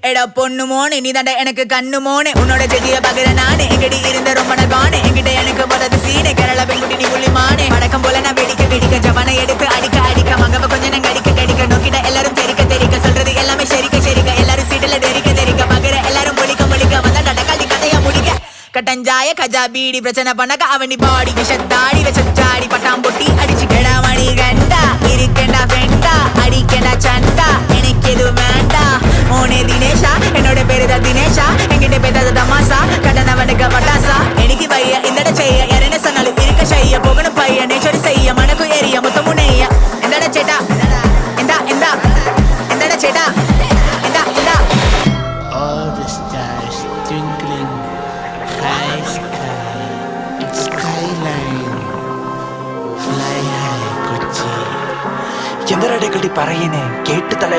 எடா பொண்ணு மோனே நீ தாண்டா எனக்கு கண்ணு மோனே உன்னோட செடிய பகிர நானே எங்கடி இருந்த ரொம்ப நகானே எங்கிட்ட எனக்கு போறது சீனே கேரள பெண்குட்டி நீ புள்ளி மானே வடக்கம் போல நான் வெடிக்க வெடிக்க ஜவனை எடுத்து அடிக்க அடிக்க மகவ கொஞ்சம் நான் கடிக்க கடிக்க நோக்கிட்ட எல்லாரும் தெரிக்க தெரிக்க சொல்றது எல்லாமே ஷெரிக்க ஷெரிக்க எல்லாரும் சீட்டில தெரிக்க தெரிக்க பகிர எல்லாரும் முழிக்க முழிக்க வந்தா நடக்காதி கதையா முடிக்க கட்டஞ்சாய கஜா பீடி பிரச்சனை பண்ணக்க அவனி பாடி விஷத்தாடி வச்சாடி பட்டாம் பொட்டி அடிச்சு கெடா மணி கண்டா இருக்கேண்டா ஃப்ரெண்டா அடிக்கேண்டா சண்டா எனக்கு எது வேண்டா மோனே தினேஷா என்னோட பேரு தான் தினேஷா என்கிட்ட பேசாத தமாசா கடனவனுக்கு பட்டாசா எனக்கு பைய இந்தட செய்ய யாரென்ன சொன்னாலும் இருக்க செய்ய போகணும் பைய நேச்சரி செய்ய மனக்கு ஏறிய மொத்தமும் நெய்ய எந்தட சேட்டா எந்தா எந்தா எந்தட சேட்டா எந்தா எந்தா. All the stars twinkling, high sky, skyline, fly high, Kochi. എന്തൊരടിക്കടി പറയുന്നേ കേട്ട് തല